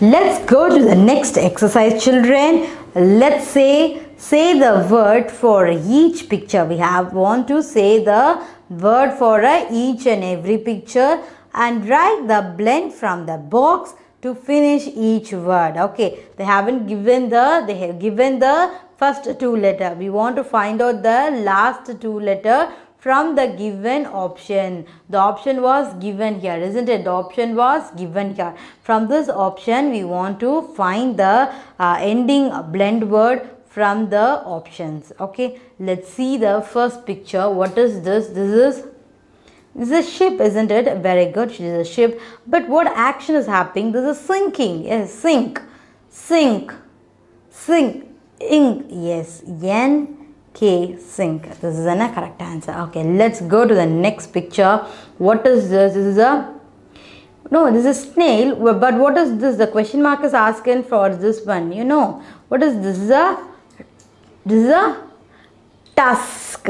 Let's go to the next exercise, children. Let's say the word for each picture. We want to say the word for each and every picture and write the blend from the box to finish each word. Okay, they have given the first two letter. We want to find out the last two letter from the given option. The option was given here, isn't it? The option was given here. From this option, we want to find the ending blend word from the options. Okay, let's see the first picture. What is this? This is a ship, isn't it? Very good. It is a ship. But what action is happening? This is sinking. Yes, sink, sink, sink, ink. Yes, N-K, sink. This is a correct answer. Okay, let's go to the next picture. What is this? This is a this is snail. But what is this? The question mark is asking for this one. You know what is this? This is a tusk.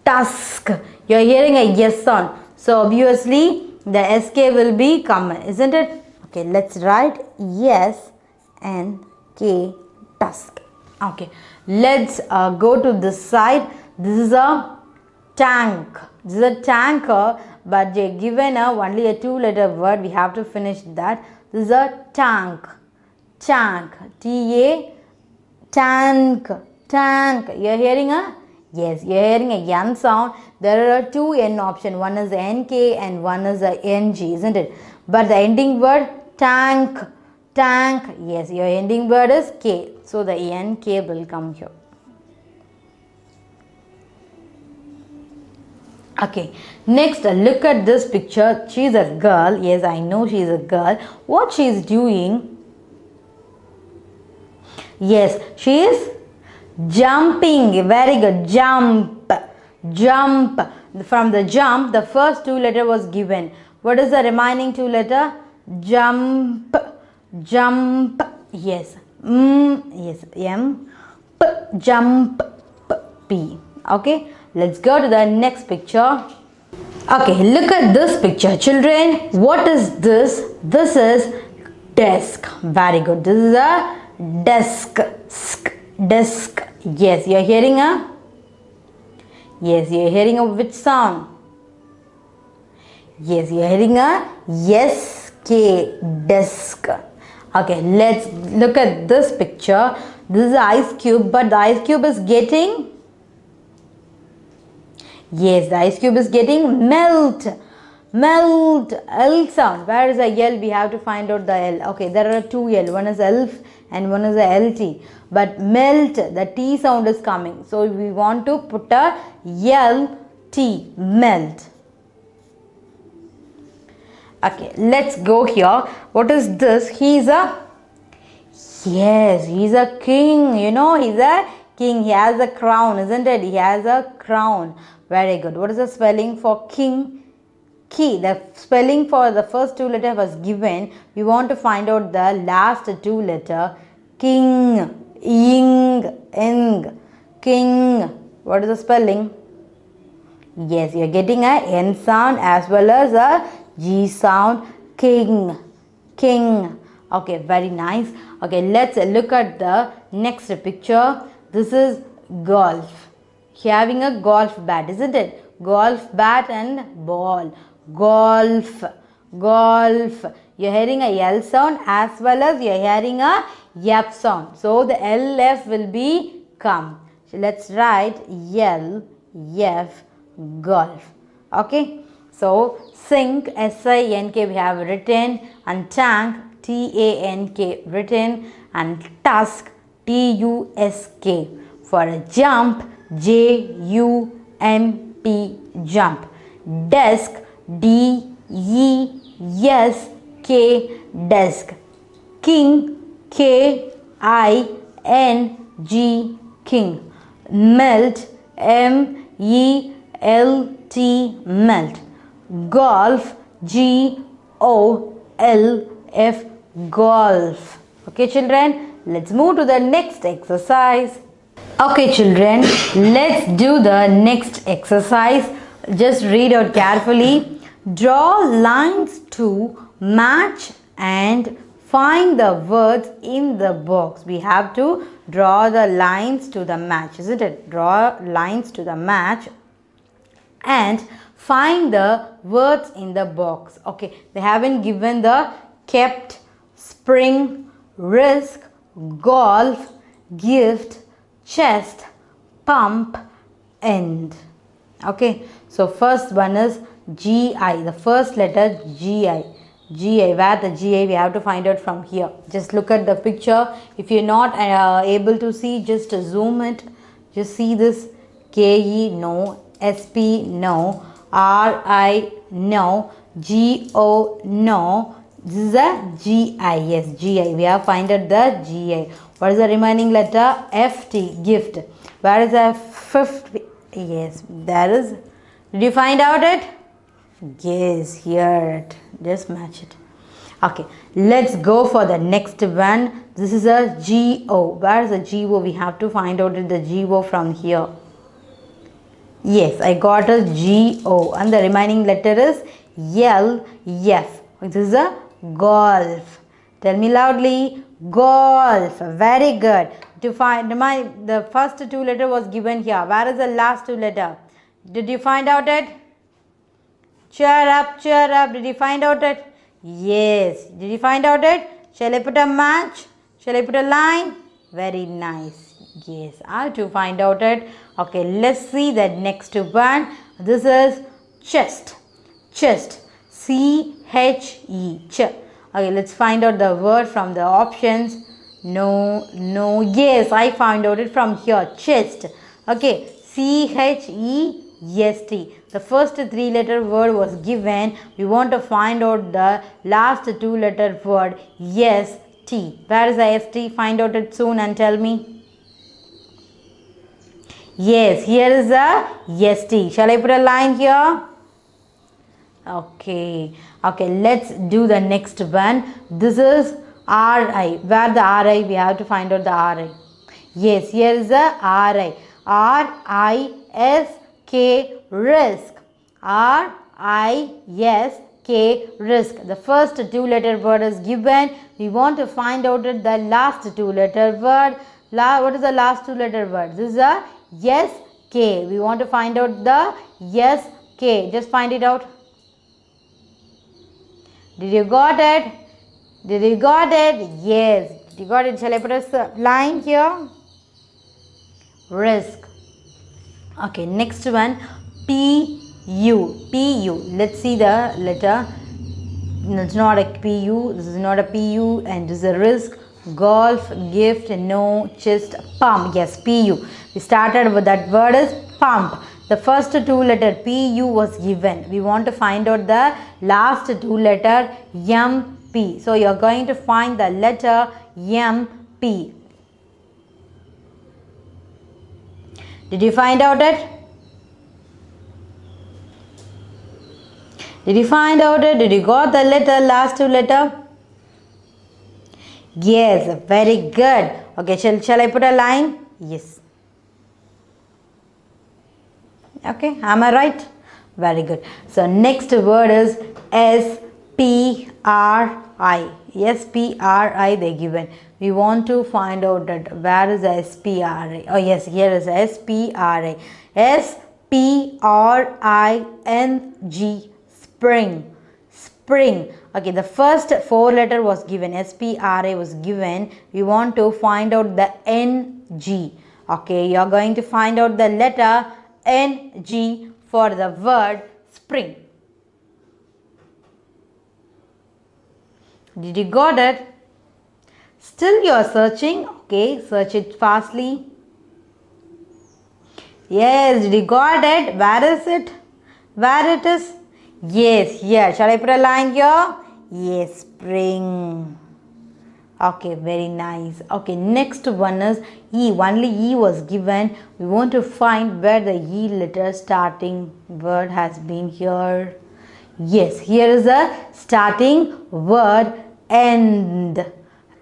Tusk. You are hearing a yes sound. So obviously the SK will be common, isn't it? Okay, let's write yes and K, tusk. Okay, let's go to this side. This is a tank. This is a tanker, but they given only a two-letter word. We have to finish that. This is a tank. Tank. T-A. Tank. Tank. You are hearing a yes, you are hearing a N sound. There are two N options. One is NK and one is a NG, isn't it? But the ending word tank, tank. Yes, your ending word is K. So the NK will come here. Okay, next look at this picture. She is a girl. Yes, I know she is a girl. What she is doing? Yes, she is jumping. Very good. Jump. Jump. From the jump, the first two letter was given. What is the remaining two letter? Jump. Jump. Yes. Yes. M. P. Jump. P. Okay. Let's go to the next picture. Okay. Look at this picture, children. What is this? This is desk. Very good. This is a desk. Desk. Yes, you are hearing a which sound? Yes, you are hearing a yes, K, desk. Okay, let's look at this picture. This is ice cube, but the ice cube is getting the ice cube is getting melt. Melt. L sound. Where is the L? We have to find out the L. Okay, there are two L. One is L and one is a LT. But melt, the T sound is coming. So we want to put a LT. Melt. Okay, let's go here. What is this? He's a king. You know, he's a king. He has a crown, isn't it? He has a crown. Very good. What is the spelling for king? Key. The spelling for the first two letter was given. We want to find out the last two letter. King. Ing. Ing. King. What is the spelling? Yes, you are getting a N sound as well as a G sound. King. King. Okay, very nice. Okay, let's look at the next picture. This is golf. Having a golf bat, isn't it? Golf bat and ball. Golf. Golf. You're hearing a L sound as well as you're hearing a F sound. So the LF will be come. So let's write L, F, golf. Okay. So sink, S-I-N-K we have written, and tank, T-A-N-K written, and tusk, T-U-S-K. For a jump, J-U-M-P, jump. Desk, D-E-S-K, desk. King, K-I-N-G, king. Melt, M-E-L-T, melt. Golf, G-O-L-F, golf. Okay, children, let's move to the next exercise. Okay, children, let's do the next exercise. Just read out carefully. Draw lines to match and Find the words in the box. We have to draw the lines to the match, isn't it? Draw lines to the match and find the words in the box. Okay, they haven't given the kept, spring, risk, golf, gift, chest, pump, end. Okay, so first one is GI, the first letter GI. GI, where the GI we have to find out from here. Just look at the picture. If you're not able to see, just zoom it. Just see this. KE, no. SP, no. RI, no. GO, no. This is a GI. Yes, GI. We have find out the GI. What is the remaining letter? FT, gift. Where is the fifth? Yes, there is. Did you find out it? Yes, here it. Just match it. Okay, let's go for the next one. This is a GO. Where is the GO? We have to find out the GO from here. Yes, I got a GO and the remaining letter is L, F. This is a golf. Tell me loudly. Golf. Very good. To find the first two letter was given here. Where is the last two letter? Did you find out it? Cheer up, cheer up. Did you find out it? Yes. Did you find out it? Shall I put a match? Shall I put a line? Very nice. Yes, I have to find out it. Okay, let's see the next one. This is chest. Chest. C-H-E. Okay, let's find out the word from the options. No, no. Yes, I found out it from here. Chest. Okay, C-H-E-S-T. The first three letter word was given. We want to find out the last two letter word. Yes, T. Where is the S-T? Find out it soon and tell me. Yes, here is the S-T. Shall I put a line here? Okay. Okay, let's do the next one. This is R-I. Where the R-I? We have to find out the R-I. Yes, here is the R-I. R-I-S-K, risk. R-I-S-K, risk. The first two letter word is given. We want to find out the last two letter word. What is the last two letter word? This is a S-K. We want to find out the S-K. Just find it out. Did you got it? Did you got it? Yes. Did you got it? Shall I put a line here? Risk. Okay, next one. P-U. P-U. Let's see the letter. It's not a P-U. This is not a P-U. And this is a risk. Golf, gift, no, chest, pump. Yes, P-U. We started with that word is pump. The first two letter P-U was given. We want to find out the last two letter M-P. So you are going to find the letter M-P. Did you find out it? Did you find out it? Did you got the letter, last two letter? Yes, very good. Okay, shall I put a line? Yes. Okay, am I right? Very good. So next word is S-P-R-I. S-P-R-I they given. We want to find out that where is S-P-R-I. Oh yes, here is S-P-R-I. S-P-R-I-N-G. Spring. Spring. Okay, the first four letter was given. S-P-R-I was given. We want to find out the N-G. Okay, you are going to find out the letter N-G for the word spring. Did you got it? Still you are searching? Okay, search it fastly. Yes, did you got it? Where is it? Where it is? Yes, here. Shall I put a line here? Yes, spring. Okay, very nice. Okay, next one is E. Only E was given. We want to find where the E letter starting word has been here. Yes, here is a starting word end.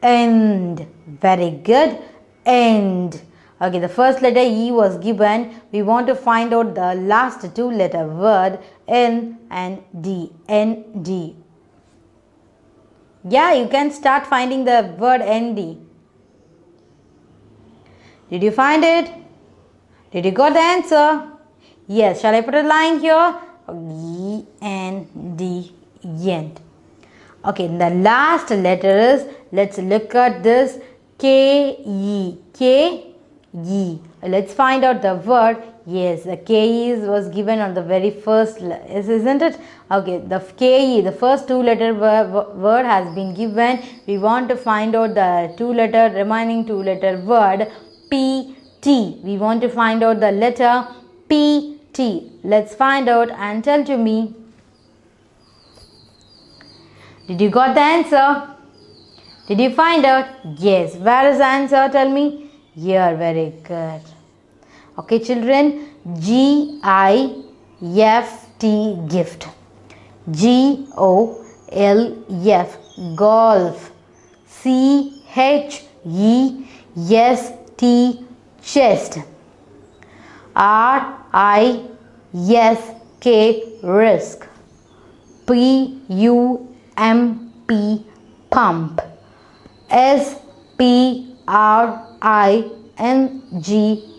End. Very good. End. Okay, the first letter E was given. We want to find out the last two letter word N and D. N-D. Yeah, you can start finding the word ND. Did you find it? Did you got the answer? Yes, shall I put a line here? E-N-D, end. Okay, the last letter is, let's look at this, K-E, K-E. Let's find out the word. Yes, the K-E was given on the very first, isn't it? Okay, the K-E, the first two-letter word has been given. We want to find out the remaining two-letter word, P-T. We want to find out the letter P-T. Let's find out and tell to me. Did you got the answer? Did you find out? Yes. Where is the answer? Tell me. Here. Very good. Okay, children. G-I-F-T, gift. G-O-L-F, golf. C-H-E-S-T, chest. R-I-S-K, risk. P-U-M-P, pump. S-P-R-I-N-G,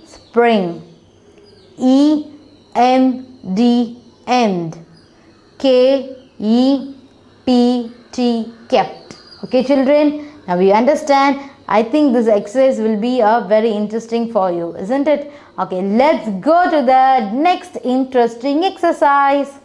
spring. E-N-D, end. K-E-P-T, kept. Okay, children, now you understand. I think this exercise will be very interesting for you, isn't it? Okay, let's go to the next interesting exercise.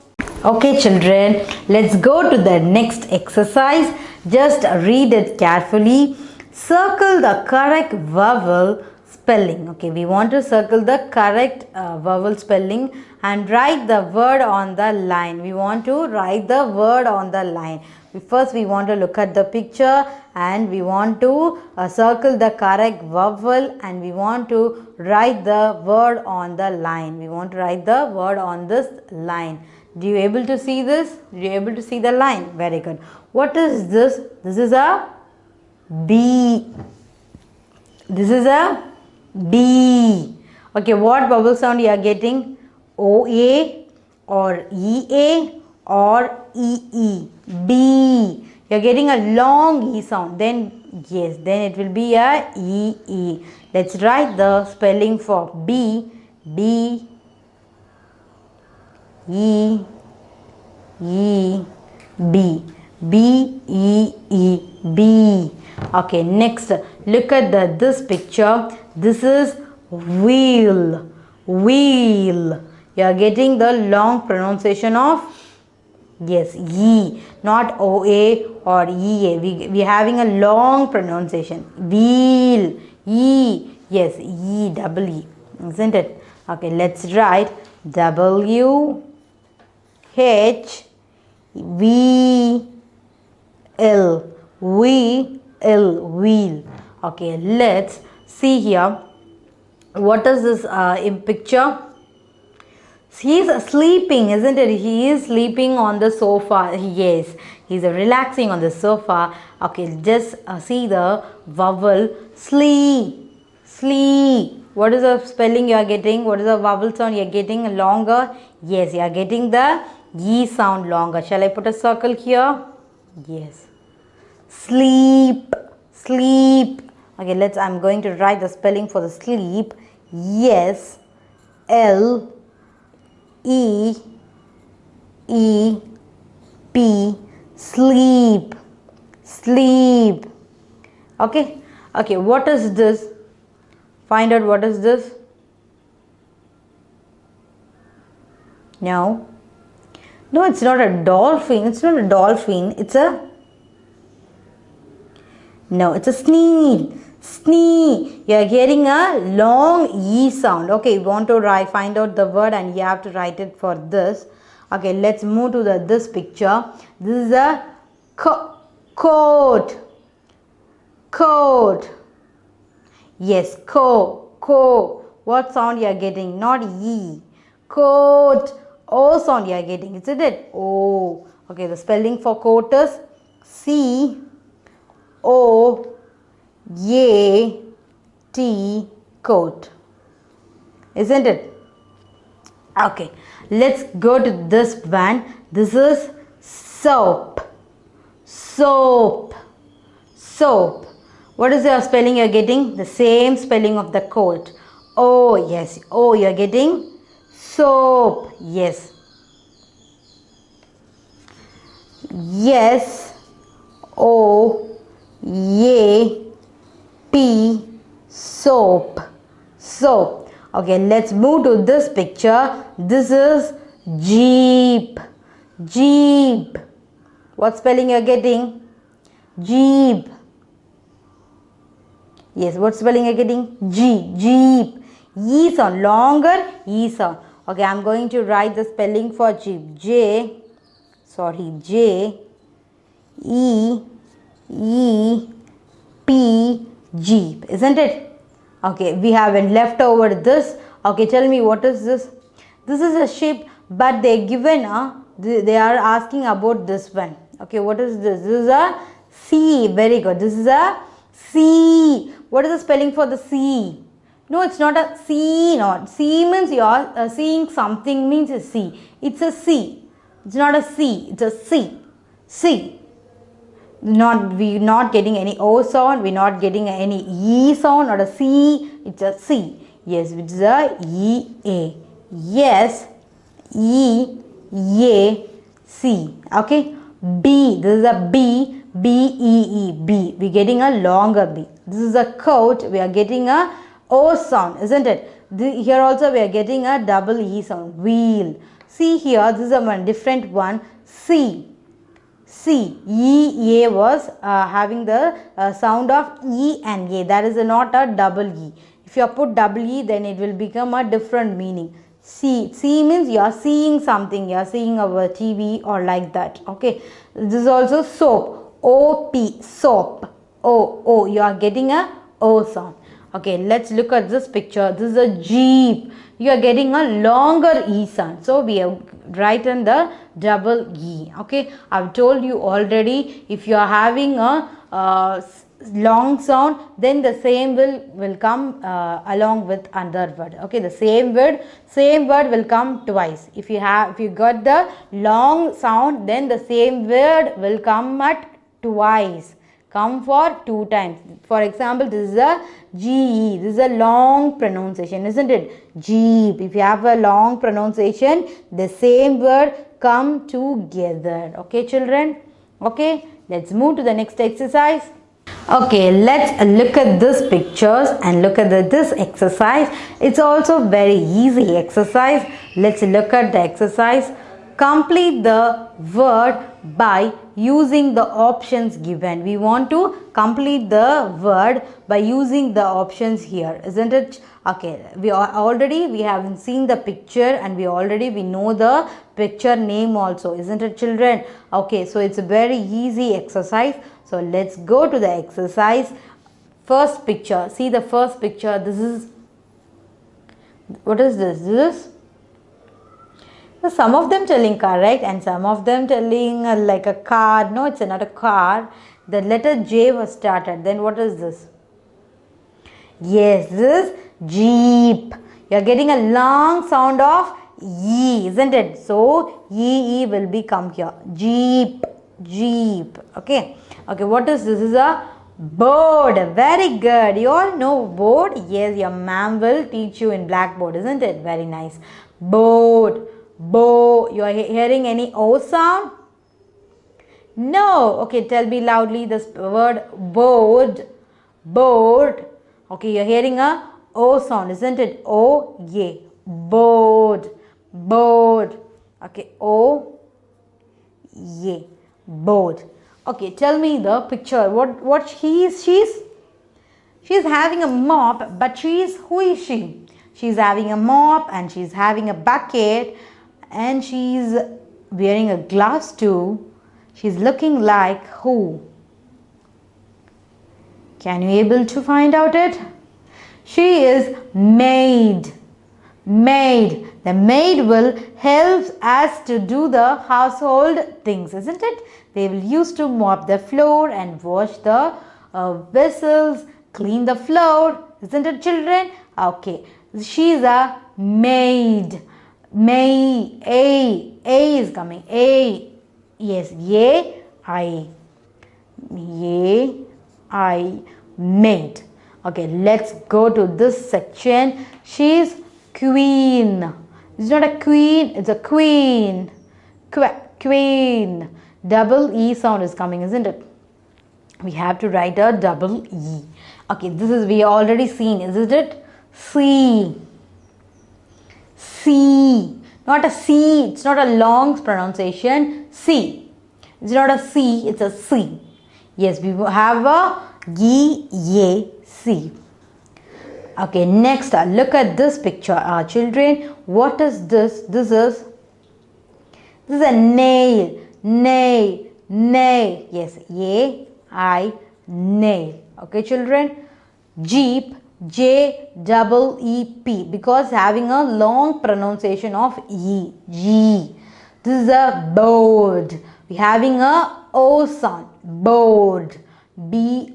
Okay, children, let's go to the next exercise. Just read it carefully. Circle the correct vowel spelling. Okay, we want to circle the correct vowel spelling and write the word on the line. We want to write the word on the line. First, we want to look at the picture and we want to circle the correct vowel and we want to write the word on the line. We want to write the word on this line. Do you able to see this? Do you able to see the line? Very good. What is this? This is a B. This is a B. Okay, what vowel sound you are getting? OA or EA or EE. B. You are getting a long E sound. Then yes, then it will be a EE. Let's write the spelling for B. B. E. E. B. B. E. E. B. Okay, next look at this picture. This is wheel. Wheel. You are getting the long pronunciation of, yes, E, not OA or EA. We are having a long pronunciation. Wheel. E. Yes, E, double E, isn't it? Okay, let's write W H V L. Wheel. Okay, let's see here. What is this in picture? He is sleeping, isn't it? He is sleeping on the sofa. Yes, he is relaxing on the sofa. Okay, just see the vowel slee. What is the spelling you are getting? What is the vowel sound you are getting longer? Yes, you are getting the E sound longer. Shall I put a circle here? Yes. Sleep. Okay, I'm going to write the spelling for the sleep. Yes. L E E P, sleep. Okay, what is this? Find out what is this. No, it's not a dolphin. It's a snail. You are getting a long E sound. Okay, you want to find out the word and you have to write it for this. Okay, let's move to this picture. This is a coat. Yes, what sound you are getting? Not E. Coat. O sound you are getting. Isn't it? O. Okay, the spelling for coat is C-O-A-T, coat. Isn't it? Okay, let's go to this one. This is soap. soap. What is the spelling you're getting? The same spelling of the coat. Oh, yes. Oh, you're getting soap. Yes. Yes. O. A. P. Soap. Soap. Okay, let's move to this picture. This is Jeep. Jeep. What spelling you're getting? Jeep. Yes, what spelling you're getting? G. Jeep. E sound. Longer E sound. Okay, I'm going to write the spelling for Jeep. J. E. E. P. Jeep. Isn't it? Okay, we haven't left over this. Okay, tell me what is this? This is a ship, but they given they are asking about this one. Okay, what is this? This is a sea. Very good. This is a sea. What is the spelling for the sea? No, it's not a sea. Not sea means you are seeing something means a sea. It's a sea. It's not a sea. It's a sea. Sea. We're not getting any O sound. We're not getting any E sound or a C. It's a C. Yes, which is a E A. Yes, E A C. Okay. B. This is a B. B E E. B. We're getting a longer B. This is a coat. We are getting a O sound, isn't it? Here also we are getting a double E sound. Wheel. See here. This is a one different one. C. C. E, A was having the sound of E and A. That is not a double E. If you put double E, then it will become a different meaning. C. C means you are seeing something. You are seeing our TV or like that. Okay. This is also soap. O, P. Soap. O. You are getting a O sound. Okay. Let's look at this picture. This is a Jeep. You are getting a longer E sound. So, we have written the double E. Okay. I've told you already, if you are having a long sound, then the same will come along with another word. Okay. The same word will come twice. If you got the long sound, then the same word will come at twice. Come for two times. For example, this is a G-E. This is a long pronunciation, isn't it? Jeep. If you have a long pronunciation, the same word come together. Okay, children? Okay, let's move to the next exercise. Okay, let's look at these pictures and look at this exercise. It's also very easy exercise. Let's look at the exercise. Complete the word by using the options given. We want to complete the word by using the options here, isn't it? Okay, we haven't seen the picture and we know the picture name also, isn't it, children? Okay, so it's a very easy exercise. So let's go to the exercise. First picture. See the first picture. This is, what is this? This is, so some of them telling car, right? And some of them telling like a car. No, it's not a car. The letter J was started. Then what is this? Yes, this is Jeep. You are getting a long sound of E, isn't it? So, E will become here. Jeep. Jeep. Okay. Okay, what is this? This is a board. Very good. You all know board? Yes, your ma'am will teach you in blackboard, isn't it? Very nice. Board. Bow. You are hearing any O sound? No. Okay, tell me loudly this word board. Board. Okay, you are hearing a O sound, isn't it? O, yeah. Board. Board. Okay, O, yeah. Board. Okay, tell me the picture. What she's having a mop, but who is she? She's having a mop and she's having a bucket and she's wearing a gloves too. She's looking like who? Can you able to find out it? She is maid. Maid. The maid will help us to do the household things, isn't it? They will use to mop the floor and wash the vessels, clean the floor, isn't it, children? Okay, she's a maid. Maid. A is coming. A. Yes. A. I. A. I, maid. Okay, let's go to this section. She's queen. It's not a queen, it's a queen. Queen. Double E sound is coming, isn't it? We have to write a double E. Okay, this is we already seen, isn't it? C. C. Not a C. It's not a long pronunciation. C. It's not a C. It's a C. Yes, we have a G, A, C. Okay, next look at this picture, children. What is this? This is a nail. Nail. Nail. Yes, A, I, nail. Okay, children. Jeep, J double E P, because having a long pronunciation of E, G. This is a board. We having a O sound, board, B-O-A-R-D,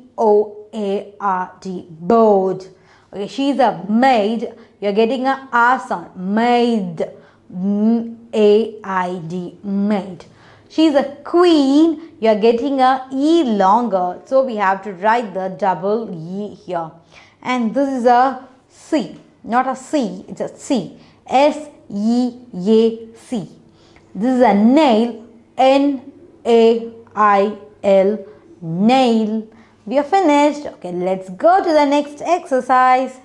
board. Okay, she's a maid. You're getting a R sound, maid, M-A-I-D, maid. She's a queen. You're getting a E longer. So we have to write the double E here. And this is a C. Not a C. It's a C. S-E-A-C. This is a nail. N-A-I-L. Nail. We are finished. Okay, let's go to the next exercise.